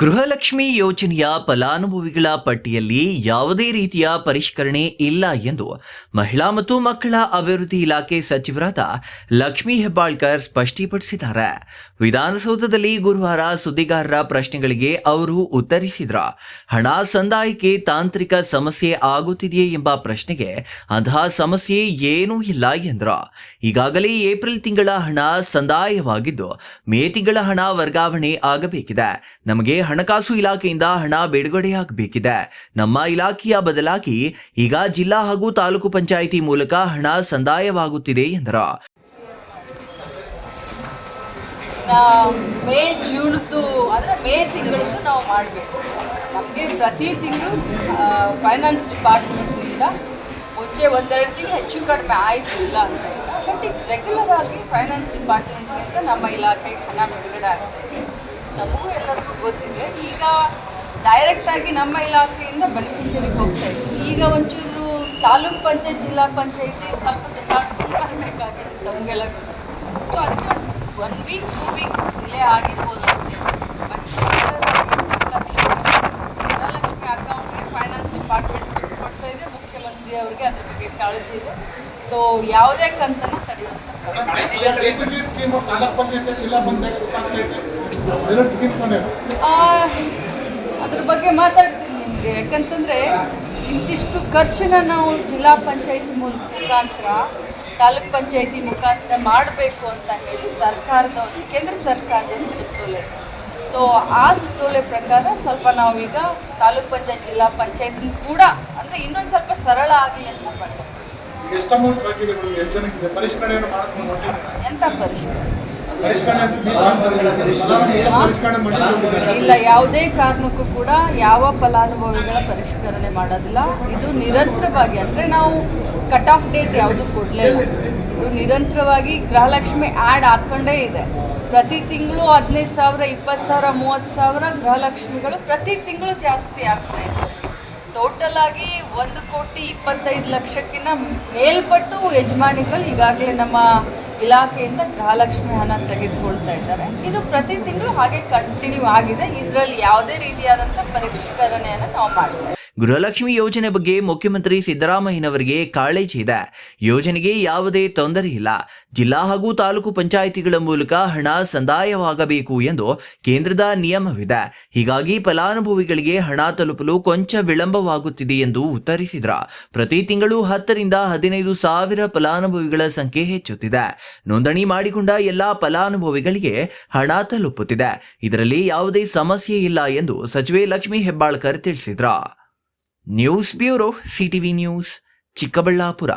ಗೃಹಲಕ್ಷ್ಮಿ ಯೋಜನೆಯ ಫಲಾನುಭವಿಗಳ ಪಟ್ಟಿಯಲ್ಲಿ ಯಾವುದೇ ರೀತಿಯ ಪರಿಷ್ಕರಣೆ ಇಲ್ಲ ಎಂದು ಮಹಿಳಾ ಮತ್ತು ಮಕ್ಕಳ ಅಭಿವೃದ್ಧಿ ಇಲಾಖೆ ಸಚಿವರಾದ ಲಕ್ಷ್ಮೀ ಹೆಬ್ಬಾಳ್ಕರ್ ಸ್ಪಷ್ಟಪಡಿಸಿದ್ದಾರೆ. ವಿಧಾನಸೌಧದಲ್ಲಿ ಗುರುವಾರ ಸುದ್ದಿಗಾರರ ಪ್ರಶ್ನೆಗಳಿಗೆ ಅವರು ಉತ್ತರಿಸಿದರು. ಹಣ ಸಂದಾಯಕ್ಕೆ ತಾಂತ್ರಿಕ ಸಮಸ್ಯೆ ಆಗುತ್ತಿದೆಯೇ ಎಂಬ ಪ್ರಶ್ನೆಗೆ ಅಂತಹ ಸಮಸ್ಯೆ ಏನೂ ಇಲ್ಲ ಎಂದರು. ಈಗಾಗಲೇ ಏಪ್ರಿಲ್ ತಿಂಗಳ ಹಣ ಸಂದಾಯವಾಗಿದ್ದು ಮೇ ತಿಂಗಳ ಹಣ ವರ್ಗಾವಣೆ ಆಗಬೇಕಿದೆ. ನಮಗೆ ಹಣಕಾಸು ಇಲಾಖೆಯಿಂದ ಹಣ ಬಿಡುಗಡೆಯಾಗಬೇಕಿದೆ. ನಮ್ಮ ಇಲಾಖೆಯ ಬದಲಾಗಿ ಈಗ ಜಿಲ್ಲಾ ಹಾಗೂ ತಾಲೂಕು ಪಂಚಾಯಿತಿ ಮೂಲಕ ಹಣ ಸಂದಾಯವಾಗುತ್ತಿದೆ ಎಂದರು. ಮೇ ಜೂನ್ದು ಅಂದರೆ ಮೇ ತಿಂಗಳದ್ದು ನಾವು ಮಾಡಬೇಕು. ನಮಗೆ ಪ್ರತಿ ತಿಂಗಳು ಫೈನಾನ್ಸ್ ಡಿಪಾರ್ಟ್ಮೆಂಟ್ನಿಂದ ಮುಂಚೆ ಒಂದೆರಡು ತಿಂಗಳು ಹೆಚ್ಚು ಕಡಿಮೆ ಆಯಿತು, ಇಲ್ಲ ಅಂತ ಇಲ್ಲ. ಬಟ್ ಈಗ ರೆಗ್ಯುಲರ್ ಆಗಿ ಫೈನಾನ್ಸ್ ಡಿಪಾರ್ಟ್ಮೆಂಟ್ನಿಂದ ನಮ್ಮ ಇಲಾಖೆಗೆ ಹಣ ಬಿಡುಗಡೆ ಆಗ್ತಾಯಿದೆ. ನಮಗೂ ಎಲ್ಲರಿಗೂ ಗೊತ್ತಿದೆ. ಈಗ ಡೈರೆಕ್ಟಾಗಿ ನಮ್ಮ ಇಲಾಖೆಯಿಂದ ಬೆನಿಫಿಷರಿಗೆ ಹೋಗ್ತಾ ಇದೆ. ಈಗ ಒಂಚೂರು ತಾಲೂಕು ಪಂಚಾಯತ್ ಜಿಲ್ಲಾ ಪಂಚಾಯತಿ ಸ್ವಲ್ಪ ಸುತ್ತಾಡ್ಕೊಂಡು ಬರಬೇಕಾಗಿದೆ, ನಮಗೆಲ್ಲ ಗೊತ್ತು. ಸೊ ಅದಕ್ಕೆ 1 ವೀಕ್ 2 ವೀಕ್ ಡಿಲೇ ಆಗಿರ್ಬೋದು ಅಷ್ಟೇ. ಬಟ್ ಗೃಹಲಕ್ಷ್ಮಿ ಅಕೌಂಟ್ಗೆ ಫೈನಾನ್ಸ್ ಡಿಪಾರ್ಟ್ಮೆಂಟ್ ದುಡ್ಡು ಕೊಡ್ತಾ ಇದೆ. ಮುಖ್ಯಮಂತ್ರಿ ಅವರಿಗೆ ಅದ್ರ ಬಗ್ಗೆ ಕಾಳಜಿ ಇದೆ. ಸೊ ಯಾವುದೇ ಕಂತನ ತಡೆಯುವಂಥ ಅದ್ರ ಬಗ್ಗೆ ಮಾತಾಡ್ತೀನಿ ನಿಮಗೆ. ಯಾಕಂತಂದರೆ ಇಂತಿಷ್ಟು ಖರ್ಚನ್ನ ನಾವು ಜಿಲ್ಲಾ ಪಂಚಾಯತಿ ಮುಖಾಂತರ ತಾಲೂಕ್ ಪಂಚಾಯತಿ ಮುಖಾಂತರ ಮಾಡಬೇಕು ಅಂತ ಹೇಳಿ ಕೇಂದ್ರ ಸರ್ಕಾರದ ಒಂದು ಸುತ್ತೋಲೆ. ಸೊ ಆ ಸುತ್ತೋಲೆ ಪ್ರಕಾರ ಸ್ವಲ್ಪ ನಾವೀಗ ತಾಲೂಕ್ ಪಂಚಾಯತ್ ಜಿಲ್ಲಾ ಪಂಚಾಯತಿ ಕೂಡ ಅಂದರೆ ಇನ್ನೊಂದು ಸ್ವಲ್ಪ ಸರಳ ಆಗಲಿ ಅಂತ ಬಳಸ್ತೀವಿ. ಎಂಥ ಇಲ್ಲ, ಯಾವುದೇ ಕಾರಣಕ್ಕೂ ಕೂಡ ಯಾವ ಫಲಾನುಭವಿಗಳ ಪರಿಷ್ಕರಣೆ ಮಾಡೋದಿಲ್ಲ. ಇದು ನಿರಂತರವಾಗಿ, ಅಂದರೆ ನಾವು ಕಟ್ ಆಫ್ ಡೇಟ್ ಯಾವುದು ಕೊಡಲೇ ಇಲ್ಲ. ಇದು ನಿರಂತರವಾಗಿ ಗೃಹಲಕ್ಷ್ಮಿ ಆ್ಯಡ್ ಹಾಕ್ಕೊಂಡೇ ಇದೆ. ಪ್ರತಿ ತಿಂಗಳು 15,000, 20,000, 30,000 ಗೃಹಲಕ್ಷ್ಮಿಗಳು ಪ್ರತಿ ತಿಂಗಳು ಜಾಸ್ತಿ ಆಗ್ತಾ ಇದೆ. ಟೋಟಲ್ ಆಗಿ 1,25,00,000ಕ್ಕಿಂತ ಮೇಲ್ಪಟ್ಟು ಯಜಮಾನಿಗಳು ಈಗಾಗಲೇ ನಮ್ಮ ಇಲಾಖೆಯಿಂದ ಗೃಹಲಕ್ಷ್ಮಿ ಹಣ ತೆಗೆದುಕೊಳ್ತಾ ಇದ್ದಾರೆ. ಇದು ಪ್ರತಿ ತಿಂಗಳು ಹಾಗೆ ಕಂಟಿನ್ಯೂ ಆಗಿದೆ. ಇದರಲ್ಲಿ ಯಾವುದೇ ರೀತಿಯಾದಂಥ ಪರಿಷ್ಕರಣೆಯನ್ನು ನಾವು ಮಾಡ್ತೇವೆ. ಗೃಹಲಕ್ಷ್ಮಿ ಯೋಜನೆ ಬಗ್ಗೆ ಮುಖ್ಯಮಂತ್ರಿ ಸಿದ್ದರಾಮಯ್ಯನವರಿಗೆ ಕಾಳಜಿ ಇದೆ. ಯೋಜನೆಗೆ ಯಾವುದೇ ತೊಂದರೆ ಇಲ್ಲ. ಜಿಲ್ಲಾ ಹಾಗೂ ತಾಲೂಕು ಪಂಚಾಯಿತಿಗಳ ಮೂಲಕ ಹಣ ಸಂದಾಯವಾಗಬೇಕು ಎಂದು ಕೇಂದ್ರದ ನಿಯಮವಿದೆ. ಹೀಗಾಗಿ ಫಲಾನುಭವಿಗಳಿಗೆ ಹಣ ತಲುಪಲು ಕೊಂಚ ವಿಳಂಬವಾಗುತ್ತಿದೆ ಎಂದು ಉತ್ತರಿಸಿದರು. ಪ್ರತಿ ತಿಂಗಳು 10 ರಿಂದ 15 ಸಾವಿರ ಫಲಾನುಭವಿಗಳ ಸಂಖ್ಯೆ ಹೆಚ್ಚುತ್ತಿದೆ. ನೋಂದಣಿ ಮಾಡಿಕೊಂಡ ಎಲ್ಲಾ ಫಲಾನುಭವಿಗಳಿಗೆ ಹಣ ತಲುಪುತ್ತಿದೆ. ಇದರಲ್ಲಿ ಯಾವುದೇ ಸಮಸ್ಯೆ ಇಲ್ಲ ಎಂದು ಸಚಿವೆ ಲಕ್ಷ್ಮೀ ಹೆಬ್ಬಾಳ್ಕರ್ ತಿಳಿಸಿದರು. News bureau, CTV news, Chikkaballapur.